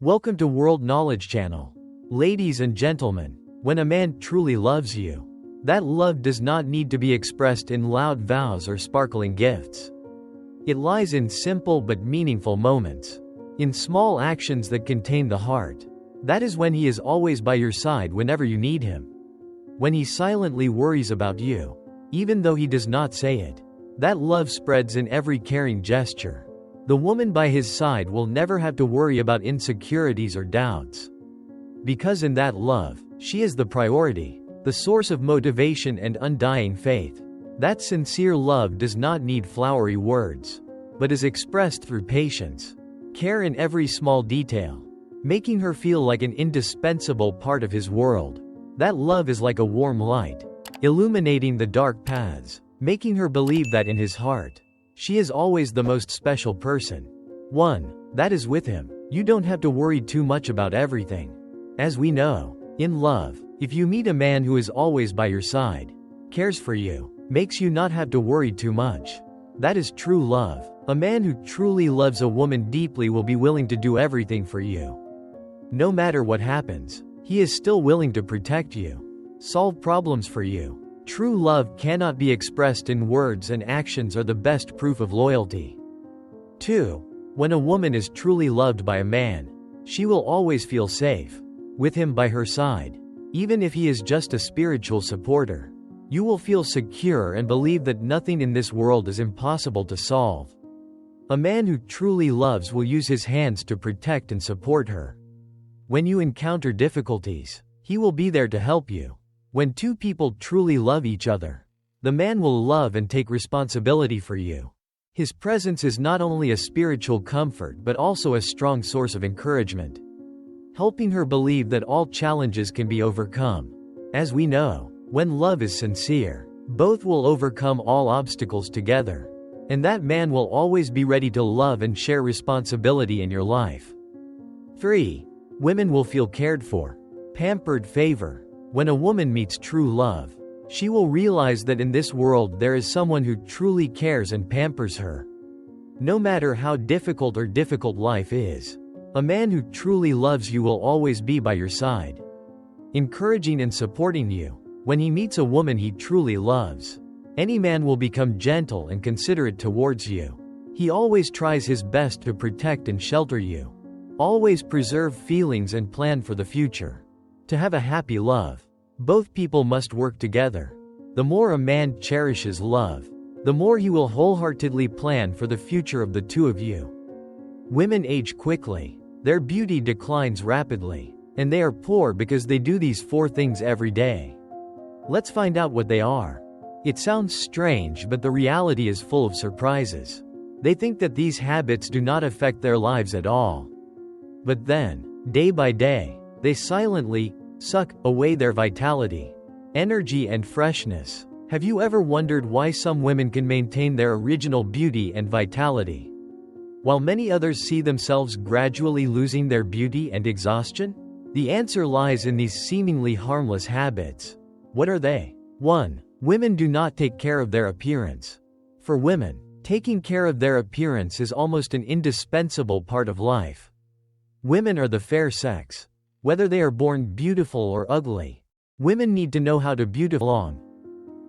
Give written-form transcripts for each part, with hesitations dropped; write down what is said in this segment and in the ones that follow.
Welcome to World Knowledge Channel. Ladies and gentlemen, when a man truly loves you, that love does not need to be expressed in loud vows or sparkling gifts. It lies in simple but meaningful moments, in small actions that contain the heart. That is when he is always by your side whenever you need him. When he silently worries about you, even though he does not say it. That love spreads in every caring gesture. The woman by his side will never have to worry about insecurities or doubts. Because in that love, she is the priority, the source of motivation and undying faith. That sincere love does not need flowery words, but is expressed through patience, care in every small detail, making her feel like an indispensable part of his world. That love is like a warm light, illuminating the dark paths, making her believe that in his heart, she is always the most special person. One that is with him. You don't have to worry too much about everything. As we know, in love, if you meet a man who is always by your side, cares for you, makes you not have to worry too much, that is true love. A man who truly loves a woman deeply will be willing to do everything for you. No matter what happens, he is still willing to protect you, solve problems for you. True love cannot be expressed in words, and actions are the best proof of loyalty. 2. When a woman is truly loved by a man, she will always feel safe with him by her side. Even if he is just a spiritual supporter, you will feel secure and believe that nothing in this world is impossible to solve. A man who truly loves will use his hands to protect and support her. When you encounter difficulties, he will be there to help you. When two people truly love each other, the man will love and take responsibility for you. His presence is not only a spiritual comfort but also a strong source of encouragement, helping her believe that all challenges can be overcome. As we know, when love is sincere, both will overcome all obstacles together, and that man will always be ready to love and share responsibility in your life. 3. Women will feel cared for, pampered. Favor. When a woman meets true love, she will realize that in this world there is someone who truly cares and pampers her. No matter how difficult life is, a man who truly loves you will always be by your side, encouraging and supporting you. When he meets a woman he truly loves, any man will become gentle and considerate towards you. He always tries his best to protect and shelter you, always preserve feelings and plan for the future. To have a happy love, both people must work together. The more a man cherishes love, the more he will wholeheartedly plan for the future of the two of you. Women age quickly, their beauty declines rapidly, and they are poor because they do these 4 things every day. Let's find out what they are. It sounds strange, but the reality is full of surprises. They think that these habits do not affect their lives at all. But then, day by day, they silently suck away their vitality, energy and freshness. Have you ever wondered why some women can maintain their original beauty and vitality, while many others see themselves gradually losing their beauty and exhaustion? The answer lies in these seemingly harmless habits. What are they? 1. Women do not take care of their appearance. For women, taking care of their appearance is almost an indispensable part of life. Women are the fair sex. Whether they are born beautiful or ugly, women need to know how to beautify.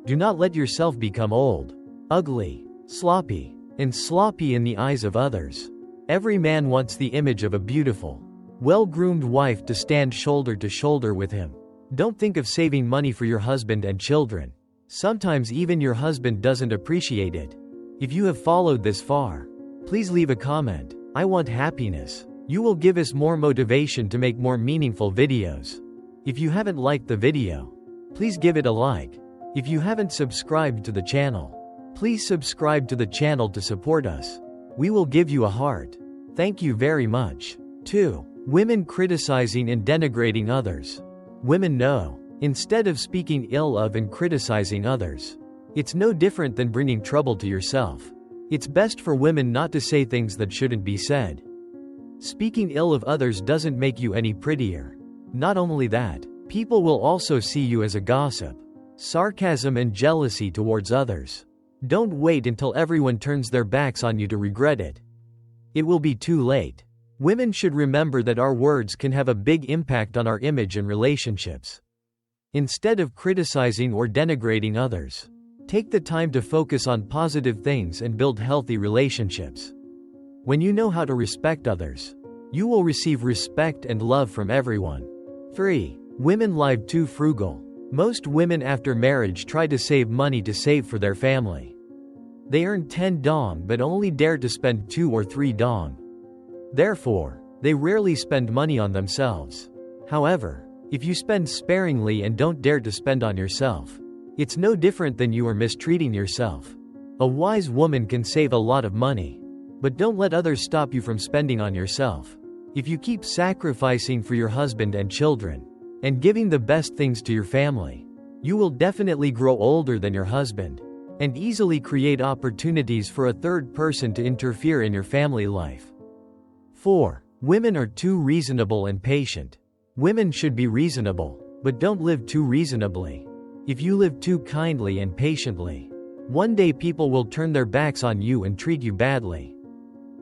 Do not let yourself become old, ugly, sloppy in the eyes of others. Every man wants the image of a beautiful, well-groomed wife to stand shoulder to shoulder with him. Don't think of saving money for your husband and children. Sometimes even your husband doesn't appreciate it. If you have followed this far, please leave a comment. I want happiness. You will give us more motivation to make more meaningful videos. If you haven't liked the video, please give it a like. If you haven't subscribed to the channel, please subscribe to the channel to support us. We will give you a heart. Thank you very much. 2. Women criticizing and denigrating others. Women know, instead of speaking ill of and criticizing others, it's no different than bringing trouble to yourself. It's best for women not to say things that shouldn't be said. Speaking ill of others doesn't make you any prettier. Not only that, people will also see you as a gossip, sarcasm and jealousy towards others. Don't wait until everyone turns their backs on you to regret it. It will be too late. Women should remember that our words can have a big impact on our image and relationships. Instead of criticizing or denigrating others, take the time to focus on positive things and build healthy relationships. When you know how to respect others, you will receive respect and love from everyone. 3. Women live too frugal. Most women after marriage try to save money to save for their family. They earn 10 dong but only dare to spend 2 or 3 dong. Therefore, they rarely spend money on themselves. However, if you spend sparingly and don't dare to spend on yourself, it's no different than you are mistreating yourself. A wise woman can save a lot of money, but don't let others stop you from spending on yourself. If you keep sacrificing for your husband and children, and giving the best things to your family, you will definitely grow older than your husband, and easily create opportunities for a third person to interfere in your family life. 4. Women are too reasonable and patient. Women should be reasonable, but don't live too reasonably. If you live too kindly and patiently, one day people will turn their backs on you and treat you badly.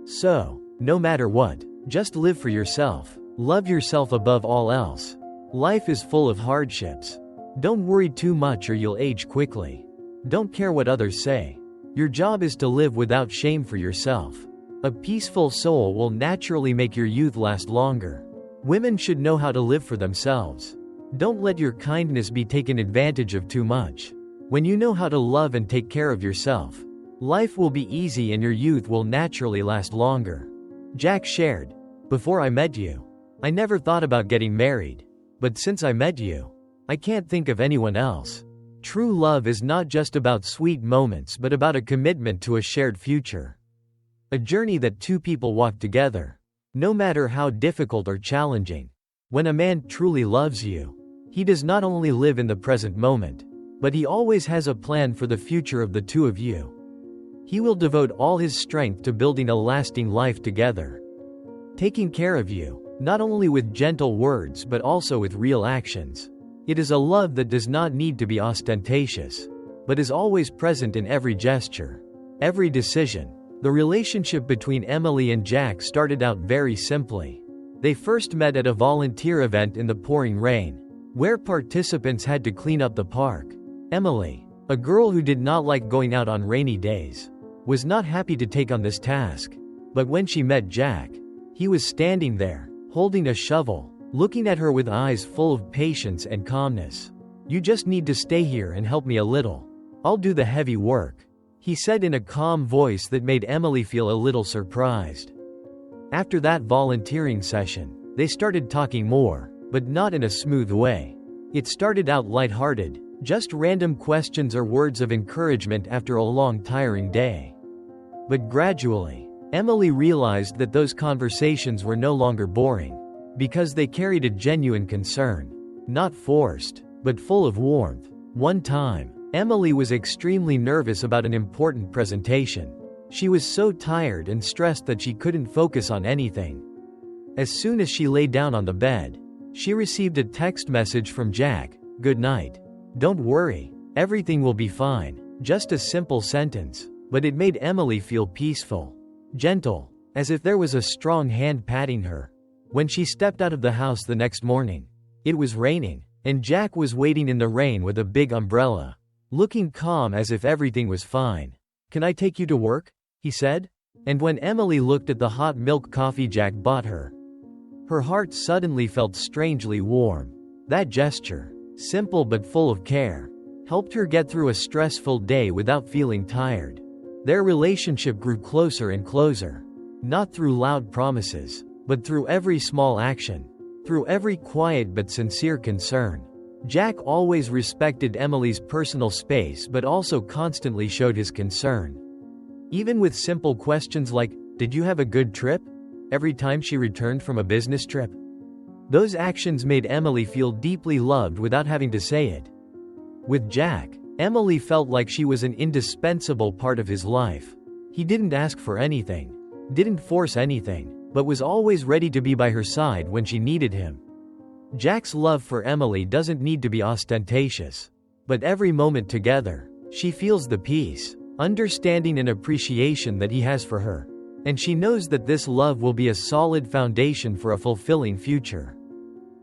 So, no matter what, just live for yourself. Love yourself above all else. Life is full of hardships. Don't worry too much or you'll age quickly. Don't care what others say. Your job is to live without shame for yourself. A peaceful soul will naturally make your youth last longer. Women should know how to live for themselves. Don't let your kindness be taken advantage of too much. When you know how to love and take care of yourself, life will be easy and your youth will naturally last longer. Jack shared, "Before I met you, I never thought about getting married. But since I met you, I can't think of anyone else." True love is not just about sweet moments but about a commitment to a shared future. A journey that two people walk together, no matter how difficult or challenging. When a man truly loves you, he does not only live in the present moment, but he always has a plan for the future of the two of you. He will devote all his strength to building a lasting life together, taking care of you, not only with gentle words but also with real actions. It is a love that does not need to be ostentatious, but is always present in every gesture, every decision. The relationship between Emily and Jack started out very simply. They first met at a volunteer event in the pouring rain, where participants had to clean up the park. Emily, a girl who did not like going out on rainy days, was not happy to take on this task. But when she met Jack, he was standing there, holding a shovel, looking at her with eyes full of patience and calmness. "You just need to stay here and help me a little. I'll do the heavy work," he said in a calm voice that made Emily feel a little surprised. After that volunteering session, they started talking more, but not in a smooth way. It started out lighthearted, just random questions or words of encouragement after a long tiring day. But gradually, Emily realized that those conversations were no longer boring, because they carried a genuine concern, not forced, but full of warmth. One time, Emily was extremely nervous about an important presentation. She was so tired and stressed that she couldn't focus on anything. As soon as she lay down on the bed, she received a text message from Jack, "Good night. Don't worry, everything will be fine." Just a simple sentence, but it made Emily feel peaceful, gentle, as if there was a strong hand patting her. When she stepped out of the house the next morning, it was raining, and Jack was waiting in the rain with a big umbrella, looking calm as if everything was fine. "Can I take you to work?" he said. And when Emily looked at the hot milk coffee Jack bought her, her heart suddenly felt strangely warm. That gesture, simple but full of care, helped her get through a stressful day without feeling tired. Their relationship grew closer and closer, not through loud promises, but through every small action, through every quiet but sincere concern. Jack always respected Emily's personal space but also constantly showed his concern. Even with simple questions like, "Did you have a good trip?" every time she returned from a business trip. Those actions made Emily feel deeply loved without having to say it. With Jack, Emily felt like she was an indispensable part of his life. He didn't ask for anything, didn't force anything, but was always ready to be by her side when she needed him. Jack's love for Emily doesn't need to be ostentatious, but every moment together, she feels the peace, understanding and appreciation that he has for her. And she knows that this love will be a solid foundation for a fulfilling future.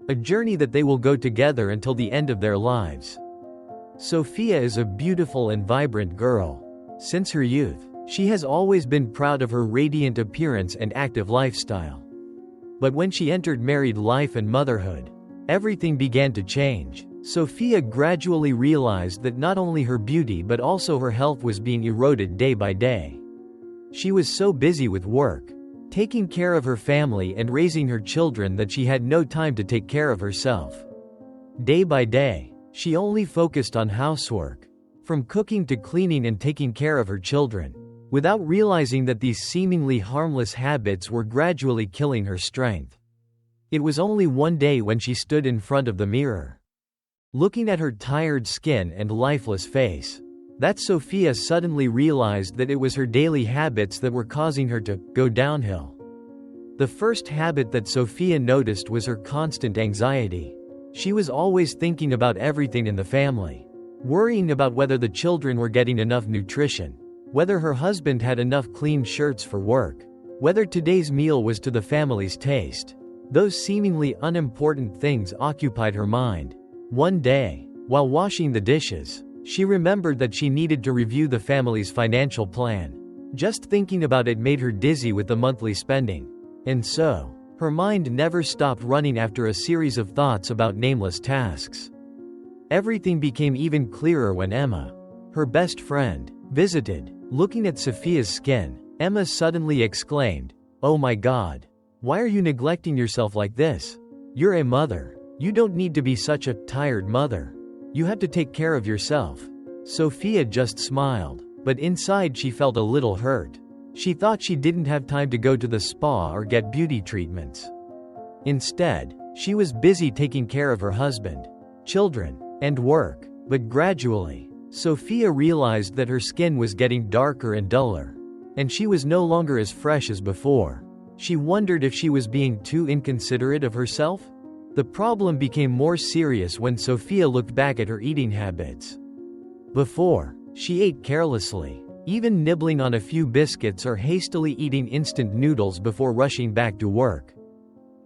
A journey that they will go together until the end of their lives. Sophia is a beautiful and vibrant girl. Since her youth, she has always been proud of her radiant appearance and active lifestyle. But when she entered married life and motherhood, everything began to change. Sophia gradually realized that not only her beauty but also her health was being eroded day by day. She was so busy with work, taking care of her family and raising her children that she had no time to take care of herself. Day by day, she only focused on housework, from cooking to cleaning and taking care of her children, without realizing that these seemingly harmless habits were gradually killing her strength. It was only one day when she stood in front of the mirror, looking at her tired skin and lifeless face, that Sophia suddenly realized that it was her daily habits that were causing her to go downhill. The first habit that Sophia noticed was her constant anxiety. She was always thinking about everything in the family, worrying about whether the children were getting enough nutrition, whether her husband had enough clean shirts for work, whether today's meal was to the family's taste. Those seemingly unimportant things occupied her mind. One day, while washing the dishes, she remembered that she needed to review the family's financial plan. Just thinking about it made her dizzy with the monthly spending. And so, her mind never stopped running after a series of thoughts about nameless tasks. Everything became even clearer when Emma, her best friend, visited. Looking at Sophia's skin, Emma suddenly exclaimed, "Oh my God! Why are you neglecting yourself like this? You're a mother. You don't need to be such a tired mother. You have to take care of yourself." Sophia just smiled, but inside she felt a little hurt. She thought she didn't have time to go to the spa or get beauty treatments. Instead, she was busy taking care of her husband, children, and work. But gradually, Sophia realized that her skin was getting darker and duller, and she was no longer as fresh as before. She wondered if she was being too inconsiderate of herself. The problem became more serious when Sophia looked back at her eating habits. Before, she ate carelessly, even nibbling on a few biscuits or hastily eating instant noodles before rushing back to work.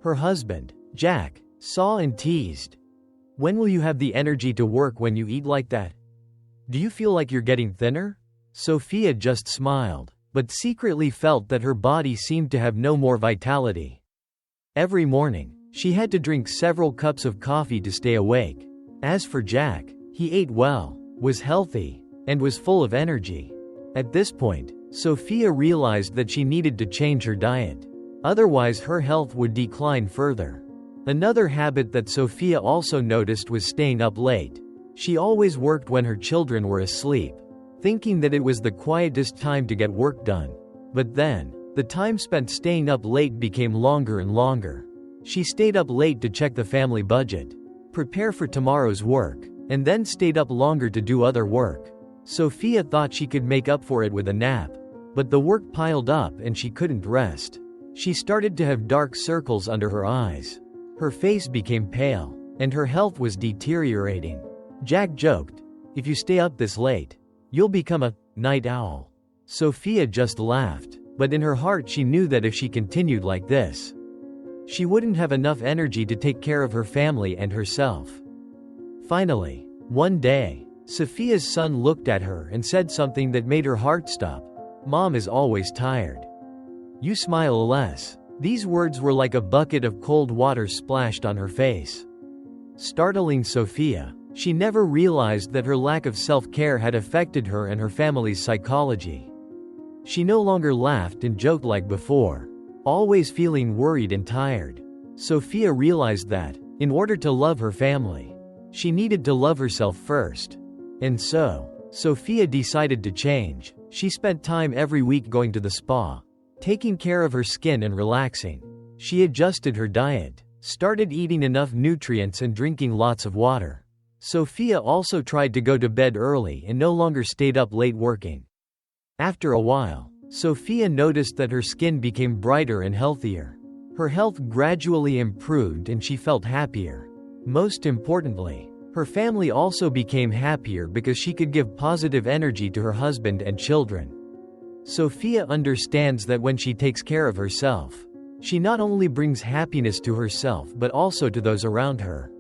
Her husband, Jack, saw and teased, "When will you have the energy to work when you eat like that? Do you feel like you're getting thinner?" Sophia just smiled, but secretly felt that her body seemed to have no more vitality. Every morning, she had to drink several cups of coffee to stay awake. As for Jack, he ate well, was healthy, and was full of energy. At this point, Sophia realized that she needed to change her diet. Otherwise her health would decline further. Another habit that Sophia also noticed was staying up late. She always worked when her children were asleep, thinking that it was the quietest time to get work done. But then, the time spent staying up late became longer and longer. She stayed up late to check the family budget, prepare for tomorrow's work, and then stayed up longer to do other work. Sophia thought she could make up for it with a nap, but the work piled up and she couldn't rest. She started to have dark circles under her eyes. Her face became pale, and her health was deteriorating. Jack joked, "If you stay up this late, you'll become a night owl." Sophia just laughed, but in her heart she knew that if she continued like this, she wouldn't have enough energy to take care of her family and herself. Finally, one day, Sophia's son looked at her and said something that made her heart stop. "Mom is always tired. You smile less." These words were like a bucket of cold water splashed on her face. Startling Sophia, she never realized that her lack of self-care had affected her and her family's psychology. She no longer laughed and joked like before, always feeling worried and tired. Sophia realized that, in order to love her family, she needed to love herself first. And so, Sophia decided to change. She spent time every week going to the spa, taking care of her skin and relaxing. She adjusted her diet, started eating enough nutrients and drinking lots of water. Sophia also tried to go to bed early and no longer stayed up late working. After a while, Sophia noticed that her skin became brighter and healthier. Her health gradually improved and she felt happier. Most importantly, her family also became happier because she could give positive energy to her husband and children. Sophia understands that when she takes care of herself, she not only brings happiness to herself but also to those around her.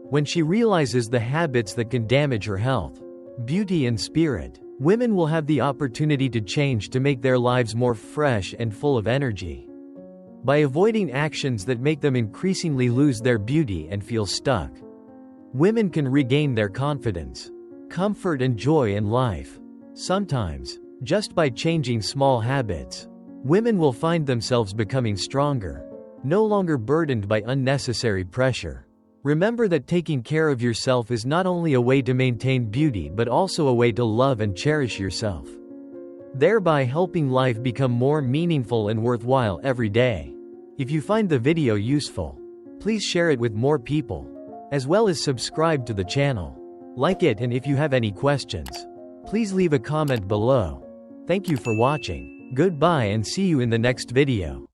When she realizes the habits that can damage her health, beauty and spirit, women will have the opportunity to change to make their lives more fresh and full of energy. By avoiding actions that make them increasingly lose their beauty and feel stuck, women can regain their confidence, comfort and joy in life. Sometimes, just by changing small habits, women will find themselves becoming stronger, no longer burdened by unnecessary pressure. Remember that taking care of yourself is not only a way to maintain beauty but also a way to love and cherish yourself, thereby helping life become more meaningful and worthwhile every day. If you find the video useful, please share it with more people, as well as subscribe to the channel. Like it, and if you have any questions, please leave a comment below. Thank you for watching. Goodbye and see you in the next video.